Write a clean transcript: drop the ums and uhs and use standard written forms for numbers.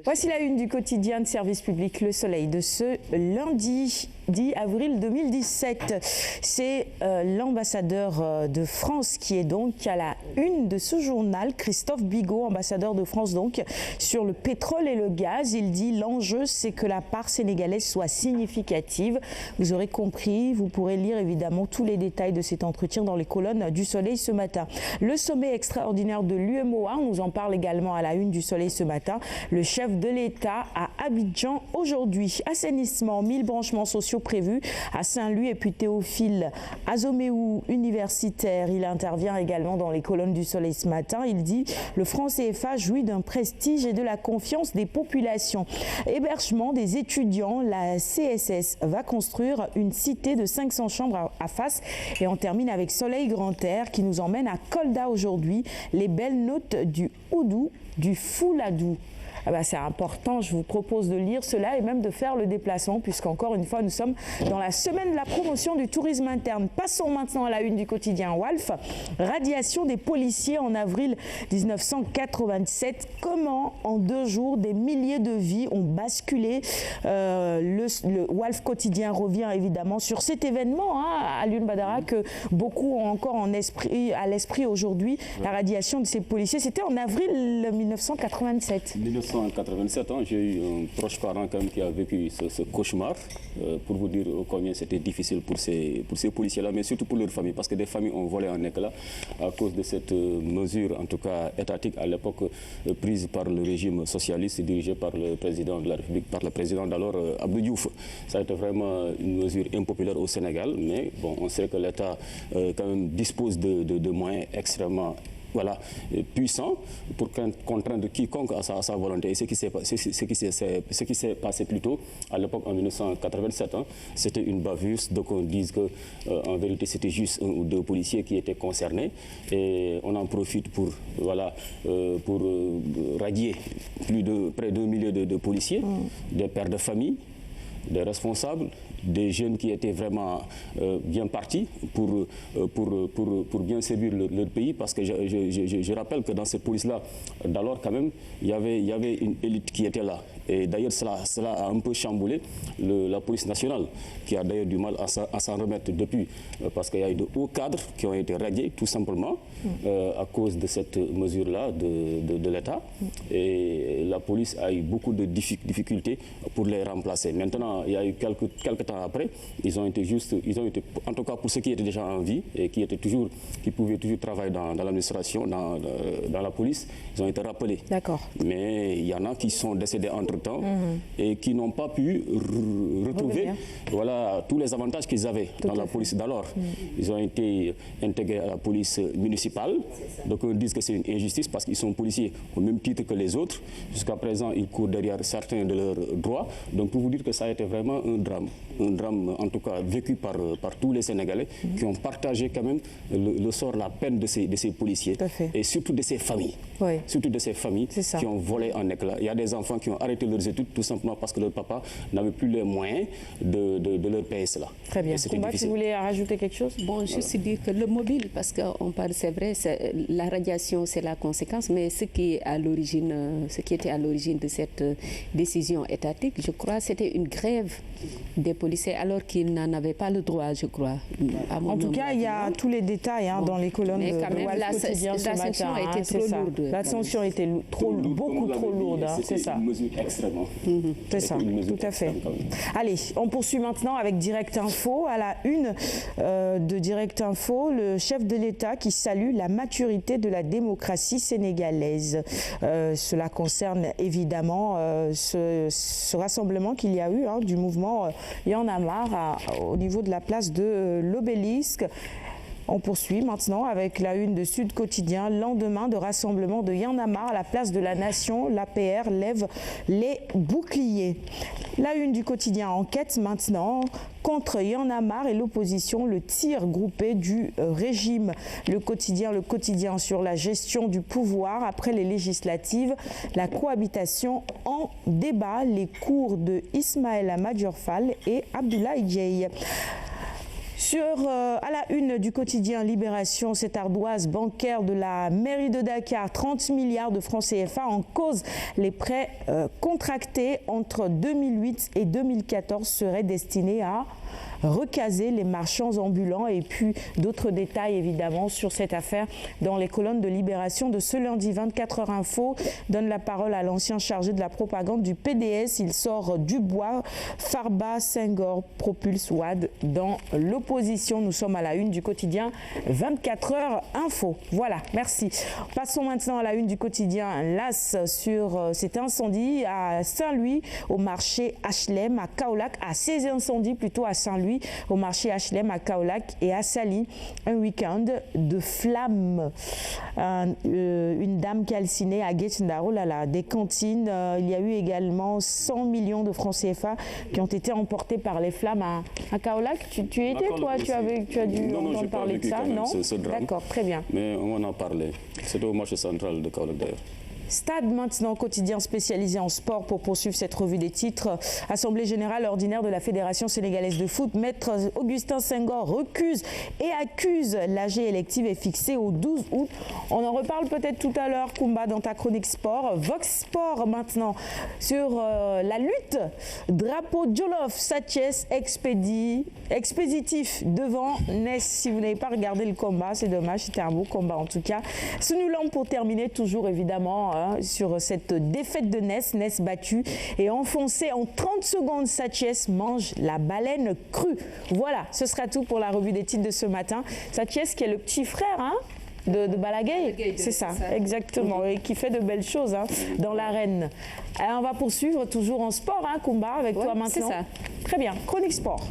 Voici la une du quotidien de service public Le Soleil de ce lundi 10 avril 2017. C'est l'ambassadeur de France qui est donc à la une de ce journal, Christophe Bigot, ambassadeur de France donc sur le pétrole et le gaz. Il dit l'enjeu c'est que la part sénégalaise soit significative. Vous aurez compris, vous pourrez lire évidemment tous les détails de cet entretien dans les colonnes du Soleil ce matin. Le sommet extraordinaire de l'UMOA, on nous en parle également à la une du Soleil ce matin. Le chef de l'État à Abidjan aujourd'hui. Assainissement, 1000 branchements sociaux prévus à Saint-Louis et puis Théophile Azoméou, universitaire. Il intervient également dans les colonnes du Soleil ce matin. Il dit le franc CFA jouit d'un prestige et de la confiance des populations. Hébergement des étudiants, la CSS va construire une cité de 500 chambres à Fass. Et on termine avec Soleil Grand Air qui nous emmène à Kolda aujourd'hui. Les belles notes du Oudou, du Fouladou. Ah bah c'est important, je vous propose de lire cela et même de faire le déplacement puisqu'encore une fois nous sommes dans la semaine de la promotion du tourisme interne. Passons maintenant à la une du quotidien Walf. Radiation des policiers en avril 1987. Comment en 2 jours des milliers de vies ont basculé. Le Walf quotidien revient évidemment sur cet événement à Lune Badara que beaucoup ont encore à l'esprit aujourd'hui. La radiation de ces policiers, c'était en avril 1987. 1987 ans, j'ai eu un proche parent quand même qui a vécu ce cauchemar, pour vous dire combien c'était difficile pour ces policiers-là, mais surtout pour leur famille, parce que des familles ont volé en éclats à cause de cette mesure, en tout cas étatique à l'époque, prise par le régime socialiste dirigé par le président de la République, par le président d'alors Abdou Diouf. Ça a été vraiment une mesure impopulaire au Sénégal, mais bon, on sait que l'État quand même dispose de moyens extrêmement puissant pour contraindre quiconque à sa volonté. Et ce qui s'est passé plus tôt, à l'époque en 1987, c'était une bavure. Donc on dit qu'en vérité c'était juste 1 ou 2 policiers qui étaient concernés. Et on en profite pour radier près de 1 million de policiers, des pères de famille, des responsables, des jeunes qui étaient vraiment bien partis pour bien servir leur pays, parce que je rappelle que dans cette police-là, d'alors quand même, il y avait une élite qui était là. Et d'ailleurs, cela a un peu chamboulé la police nationale, qui a d'ailleurs du mal à s'en remettre depuis, parce qu'il y a eu de hauts cadres qui ont été radiés, tout simplement, à cause de cette mesure-là de l'État. Et la police a eu beaucoup de difficultés pour les remplacer. Maintenant, il y a eu quelques temps après, ils ont été, en tout cas pour ceux qui étaient déjà en vie et qui pouvaient toujours travailler dans l'administration, dans la police, ils ont été rappelés. D'accord. Mais il y en a qui sont décédés entre-temps et qui n'ont pas pu retrouver tous les avantages qu'ils avaient dans la police d'alors. Ils ont été intégrés à la police municipale. Donc on dit que c'est une injustice parce qu'ils sont policiers au même titre que les autres. Jusqu'à présent, ils courent derrière certains de leurs droits. Donc pour vous dire que ça a été vraiment un drame en tout cas vécu par tous les Sénégalais qui ont partagé quand même le sort, la peine de ces policiers et surtout de ces familles. Oui. Surtout de ces familles qui ont volé en éclats. Il y a des enfants qui ont arrêté leurs études tout simplement parce que leur papa n'avait plus les moyens de leur payer cela. Très bien. Combat, tu voulais rajouter quelque chose? Bon, juste dire que le mobile, parce qu'on parle, c'est vrai, la radiation c'est la conséquence, mais ce qui était à l'origine de cette décision étatique, je crois, c'était une grève des policiers alors qu'ils n'en avaient pas le droit, je crois. En tout cas, il y a tous les détails dans les colonnes de Walf quotidien ce matin. La sanction a été trop lourde. La sanction était beaucoup trop lourde. C'est ça. Une mesure extrêmement. C'est ça, tout à fait. Allez, on poursuit maintenant avec Direct Info. À la une de Direct Info, le chef de l'État qui salue la maturité de la démocratie sénégalaise. Cela concerne évidemment ce rassemblement qu'il y a eu du mouvement Y'en a marre au niveau de la place de l'Obélisque. On poursuit maintenant avec la une de Sud Quotidien. Lendemain de rassemblement de Y'en a marre à la place de la Nation, l'APR lève les boucliers. La une du quotidien Enquête maintenant. Contre Y'en a marre et l'opposition, le tir groupé du régime. Le quotidien sur la gestion du pouvoir après les législatives. La cohabitation en débat. Les cours de Ismaël Madior Fall et Abdoulaye Dieye. À la une du quotidien Libération, cette ardoise bancaire de la mairie de Dakar, 30 milliards de francs CFA en cause. Les prêts contractés entre 2008 et 2014 seraient destinés à recaser les marchands ambulants, et puis d'autres détails évidemment sur cette affaire dans les colonnes de Libération de ce lundi. 24 heures info donne la parole à l'ancien chargé de la propagande du PDS. Il sort du bois. Farba Senghor propulse Wade dans l'opposition. Nous sommes à la une du quotidien 24 heures info. Voilà, merci. Passons maintenant à la une du quotidien LAS sur cet incendie à Saint-Louis au marché HLM à Kaolack, à ces incendies plutôt à Saint-Louis au marché HLM à Kaolack et à Sali. Un week-end de flammes. Une dame calcinée à Guetndaro, des cantines. Il y a eu également 100 millions de francs CFA qui ont été emportés par les flammes à Kaolack. Tu y étais, toi? Tu as dû entendre parler de ça, non? D'accord, très bien. Mais on en parlait. C'était au marché central de Kaolack d'ailleurs. Stade maintenant, quotidien spécialisé en sport pour poursuivre cette revue des titres. Assemblée générale ordinaire de la Fédération sénégalaise de foot. Maître Augustin Senghor recuse et accuse. l'AG élective est fixée au 12 août. On en reparle peut-être tout à l'heure, Koumba, dans ta chronique sport. Vox Sport maintenant sur la lutte. Drapeau Jolof, Sathies expéditif devant Ness. Si vous n'avez pas regardé le combat, c'est dommage, c'était un beau combat en tout cas. Sunulam pour terminer, toujours évidemment sur cette défaite de Ness battu et enfoncé en 30 secondes. Sathies mange la baleine crue. Voilà, ce sera tout pour la revue des titres de ce matin. Sathies qui est le petit frère de Balagueye, c'est ça, exactement, et qui fait de belles choses dans l'arène. On va poursuivre toujours en sport, Koumba, avec toi maintenant. C'est ça. Très bien, chronique sport.